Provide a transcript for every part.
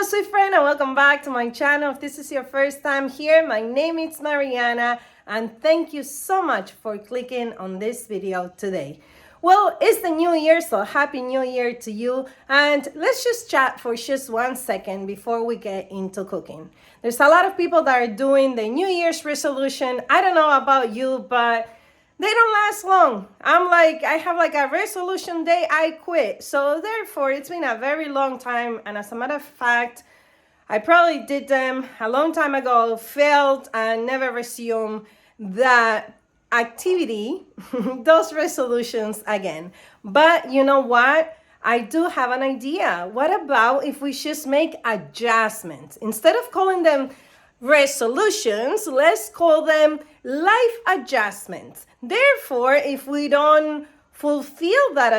sweet friend, and welcome back to my channel. If this is your first time here, my name is Mariana, and thank you so much for clicking on this video today. Well, it's the new year, so happy new year to you, and let's just chat for just 1 second before we get into cooking. There's a lot of people that are doing the New Year's resolution. I don't know about you, but they don't last long. I have like a resolution day, I quit. So therefore, it's been a very long time. And as a matter of fact, I probably did them a long time ago, failed, and never resumed that activity, those resolutions again. But you know what? I do have an idea. What about if we just make adjustments? Instead of calling them resolutions, let's call them life adjustments. Therefore, if we don't fulfill that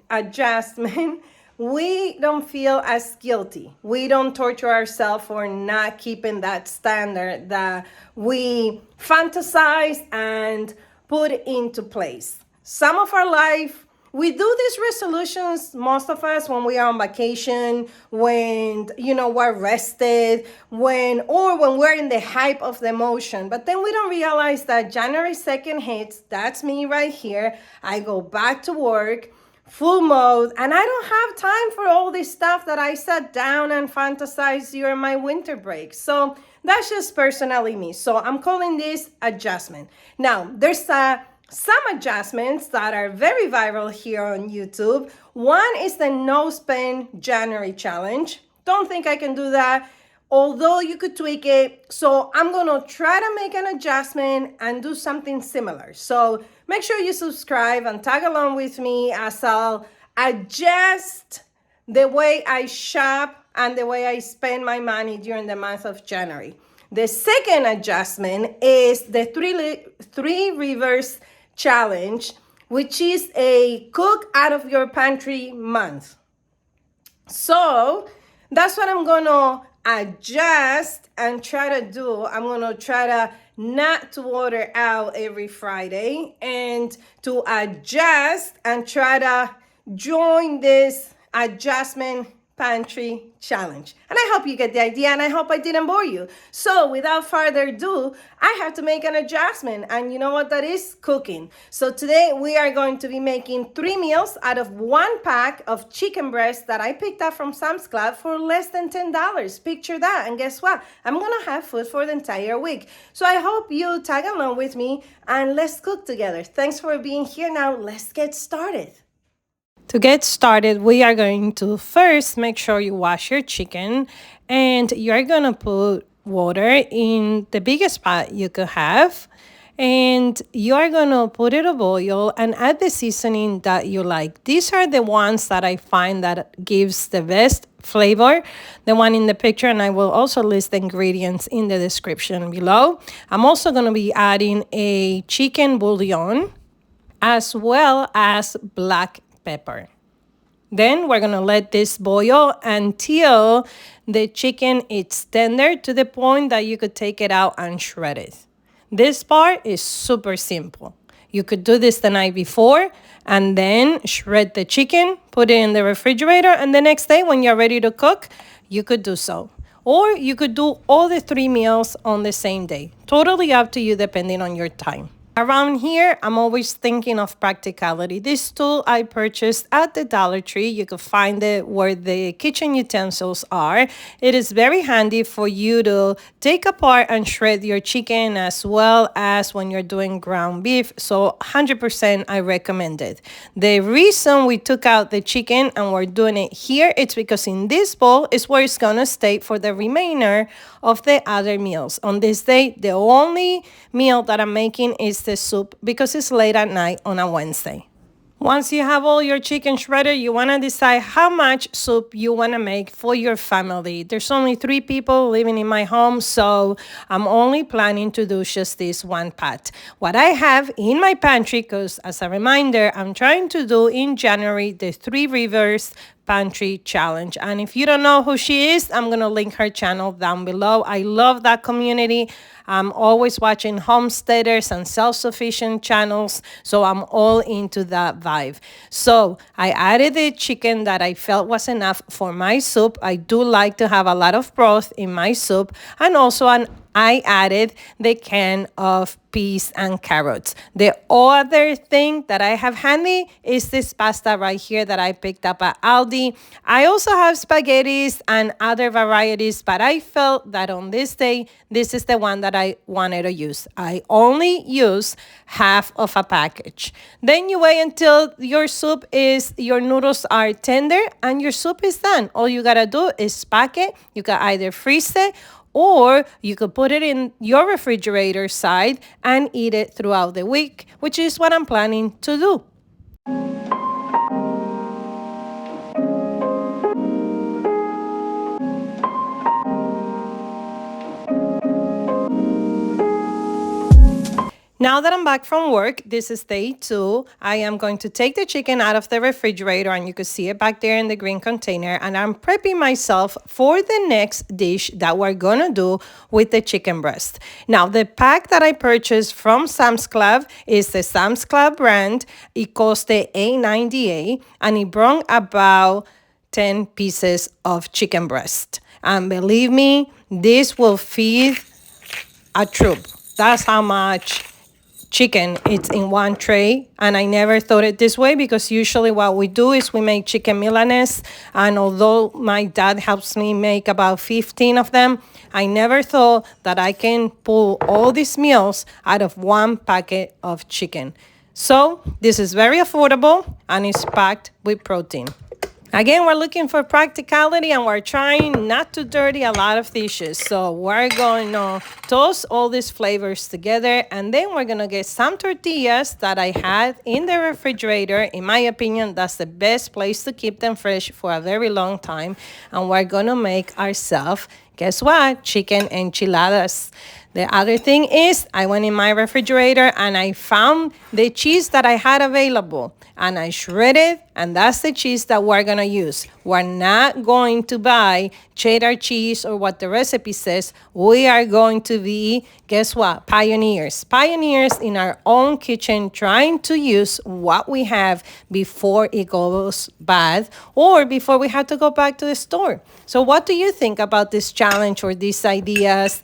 adjustment, we don't feel as guilty. We don't torture ourselves for not keeping that standard that we fantasize and put into place. Some of our life, we do these resolutions, most of us, when we are on vacation, when, we're rested, when we're in the hype of the emotion. But then we don't realize that January 2nd hits, that's me right here. I go back to work, full mode, and I don't have time for all this stuff that I sat down and fantasized during my winter break. So that's just personally me. So I'm calling this adjustment. Now, there's some adjustments that are very viral here on YouTube. One is the no spend January challenge. Don't think I can do that, although you could tweak it. So I'm gonna try to make an adjustment and do something similar. So make sure you subscribe and tag along with me as I'll adjust the way I shop and the way I spend my money during the month of January. The second adjustment is the three rivers challenge, which is a cook out of your pantry month. So that's what I'm gonna adjust and try to do. I'm gonna try to not to order out every Friday and to adjust and try to join this adjustment pantry challenge. And I hope you get the idea, and I hope I didn't bore you. So without further ado, I have to make an adjustment, and you know what that is? Cooking. So today we are going to be making 3 meals out of 1 pack of chicken breast that I picked up from Sam's Club for less than $10. Picture that. And guess what? I'm gonna have food for the entire week. So I hope you tag along with me and let's cook together. Thanks for being here. Now let's get started. To get started, we are going to first make sure you wash your chicken, and you're going to put water in the biggest pot you could have, and you're going to put it a boil and add the seasoning that you like. These are the ones that I find that gives the best flavor, the one in the picture, and I will also list the ingredients in the description below. I'm also going to be adding a chicken bouillon as well as black pepper. Then we're going to let this boil until the chicken is tender to the point that you could take it out and shred it. This part is super simple. You could do this the night before and then shred the chicken, put it in the refrigerator, and the next day when you're ready to cook, you could do so. Or you could do all the 3 meals on the same day. Totally up to you depending on your time. Around here, I'm always thinking of practicality. This tool I purchased at the Dollar Tree. You can find it where the kitchen utensils are. It is very handy for you to take apart and shred your chicken as well as when you're doing ground beef. So 100% I recommend it. The reason we took out the chicken and we're doing it here, it's because in this bowl is where it's gonna stay for the remainder of the other meals. On this day, the only meal that I'm making is the soup because it's late at night on a Wednesday. Once you have all your chicken shredded, you want to decide how much soup you want to make for your family. There's only 3 people living in my home, so I'm only planning to do just this 1 pot. What I have in my pantry, because as a reminder, I'm trying to do in January the 3 rivers Pantry challenge. And if you don't know who she is, I'm going to link her channel down below. I love that community. I'm always watching homesteaders and self-sufficient channels, so I'm all into that vibe. So I added the chicken that I felt was enough for my soup. I do like to have a lot of broth in my soup, and also I added the can of peas and carrots. The other thing that I have handy is this pasta right here that I picked up at Aldi. I also have spaghettis and other varieties, but I felt that on this day, this is the one that I wanted to use. I only use half of a package. Then you wait until your noodles are tender and your soup is done. All you gotta do is pack it. You can either freeze it, or you could put it in your refrigerator side and eat it throughout the week, which is what I'm planning to do. Now that I'm back from work, this is day 2. I am going to take the chicken out of the refrigerator, and you can see it back there in the green container. And I'm prepping myself for the next dish that we're gonna do with the chicken breast. Now, the pack that I purchased from Sam's Club is the Sam's Club brand. It cost $8.98, and it brought about 10 pieces of chicken breast. And believe me, this will feed a troop. That's how much chicken it's in one tray. And I never thought it this way, because usually what we do is we make chicken milanese, and although my dad helps me make about 15 of them, I never thought that I can pull all these meals out of one packet of chicken. So this is very affordable and it's packed with protein. Again, we're looking for practicality, and we're trying not to dirty a lot of dishes. So we're going to toast all these flavors together, and then we're going to get some tortillas that I had in the refrigerator. In my opinion, that's the best place to keep them fresh for a very long time. And we're going to make ourselves, guess what? Chicken enchiladas. The other thing is, I went in my refrigerator and I found the cheese that I had available, and I shredded, and that's the cheese that we're gonna use. We're not going to buy cheddar cheese or what the recipe says. We are going to be, guess what? Pioneers in our own kitchen, trying to use what we have before it goes bad or before we have to go back to the store. So what do you think about this challenge or these ideas?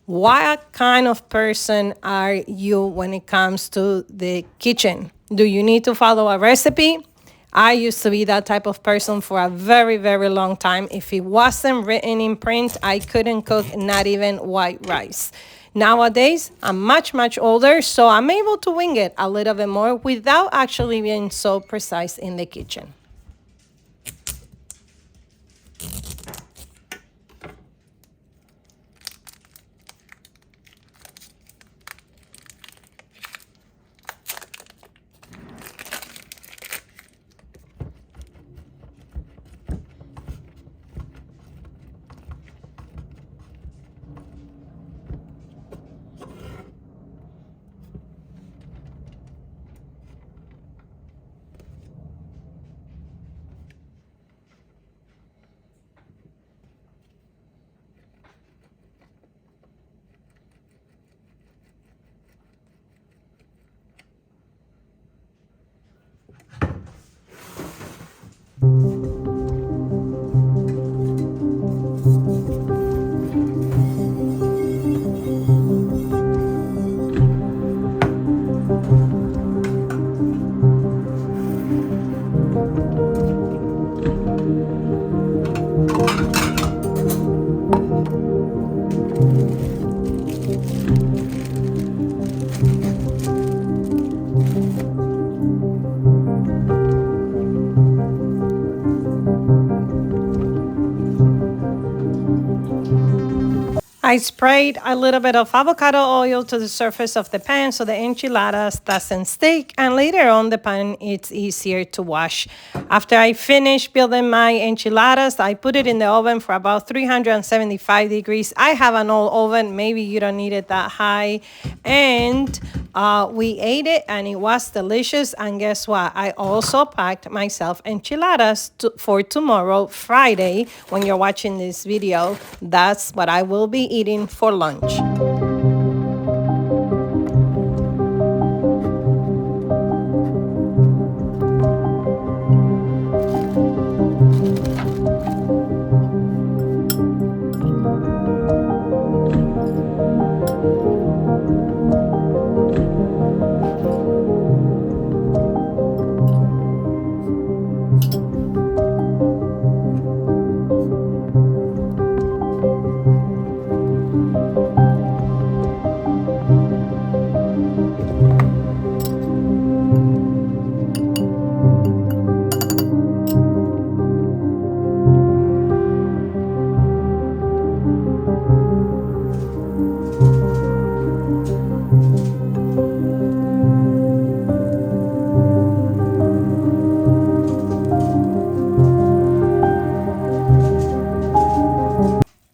What kind of person are you when it comes to the kitchen? Do you need to follow a recipe? I used to be that type of person for a very, very long time. If it wasn't written in print, I couldn't cook not even white rice. Nowadays, I'm much, much older, so I'm able to wing it a little bit more without actually being so precise in the kitchen. I sprayed a little bit of avocado oil to the surface of the pan so the enchiladas doesn't stick, and later on the pan it's easier to wash. After I finish building my enchiladas, I put it in the oven for about 375 degrees. I have an old oven, maybe you don't need it that high. And We ate it and it was delicious. And guess what? I also packed myself enchiladas for tomorrow, Friday. When you're watching this video, that's what I will be eating for lunch.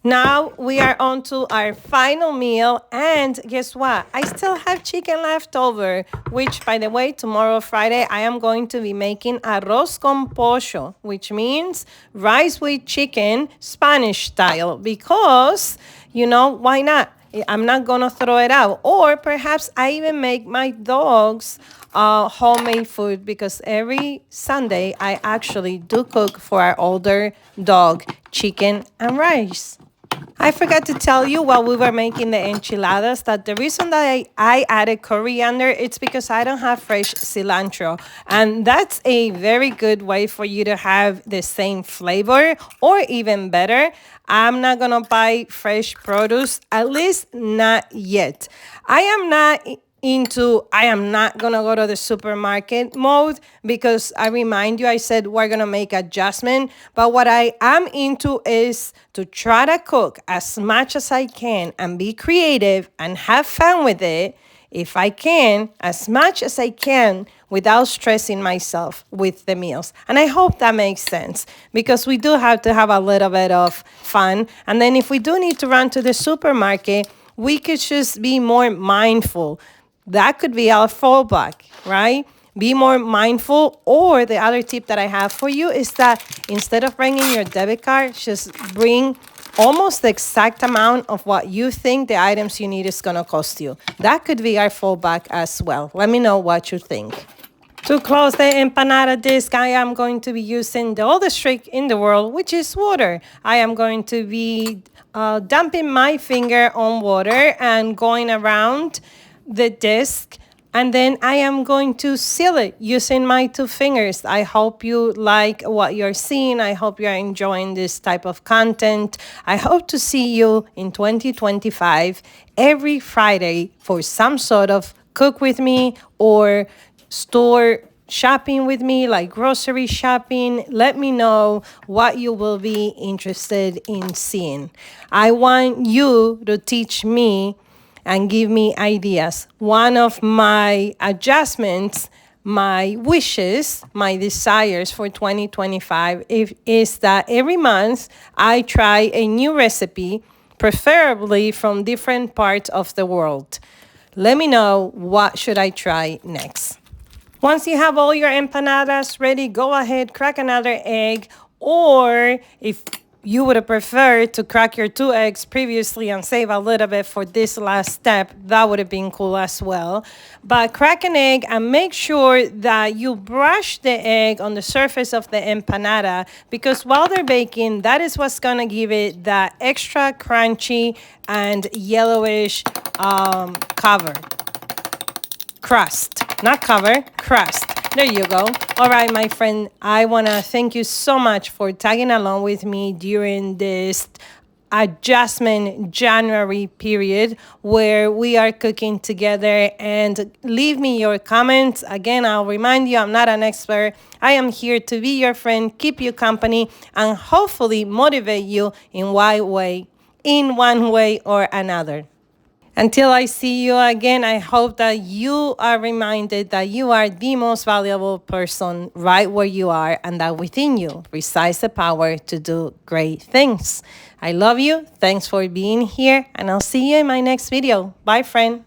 Now we are on to our final meal, and guess what? I still have chicken left over, which, by the way, tomorrow, Friday, I am going to be making arroz con pollo, which means rice with chicken, Spanish style, because, why not? I'm not going to throw it out. Or perhaps I even make my dogs homemade food, because every Sunday I actually do cook for our older dog chicken and rice. I forgot to tell you while we were making the enchiladas that the reason that I added coriander, it's because I don't have fresh cilantro. And that's a very good way for you to have the same flavor, or even better, I'm not going to buy fresh produce, at least not yet. I am not going to go to the supermarket mode, because I remind you, I said we're going to make adjustment. But what I am into is to try to cook as much as I can and be creative and have fun with it, if I can, as much as I can, without stressing myself with the meals. And I hope that makes sense, because we do have to have a little bit of fun. And then if we do need to run to the supermarket, we could just be more mindful. That could be our fallback, right? Be more mindful. Or the other tip that I have for you is that instead of bringing your debit card, just bring almost the exact amount of what you think the items you need is going to cost you. That could be our fallback as well. Let me know what you think. To close the empanada disc, I am going to be using the oldest trick in the world, which is water. I am going to be dumping my finger on water and going around the disc, and then I am going to seal it using my 2 fingers. I hope you like what you're seeing. I hope you're enjoying this type of content. I hope to see you in 2025 every Friday for some sort of cook with me or store shopping with me, like grocery shopping. Let me know what you will be interested in seeing. I want you to teach me and give me ideas. One of my adjustments, my wishes, my desires for 2025 is that every month I try a new recipe, preferably from different parts of the world. Let me know what should I try next. Once you have all your empanadas ready, go ahead, crack another egg, or if you would have preferred to crack your 2 eggs previously and save a little bit for this last step, that would have been cool as well. But crack an egg and make sure that you brush the egg on the surface of the empanada, because while they're baking, that is what's going to give it that extra crunchy and yellowish cover. Crust, not cover, crust. There you go. All right, my friend, I want to thank you so much for tagging along with me during this adjustment January period where we are cooking together. And leave me your comments. Again, I'll remind you, I'm not an expert. I am here to be your friend, keep you company, and hopefully motivate you in one way or another. Until I see you again, I hope that you are reminded that you are the most valuable person right where you are, and that within you resides the power to do great things. I love you. Thanks for being here, and I'll see you in my next video. Bye, friend.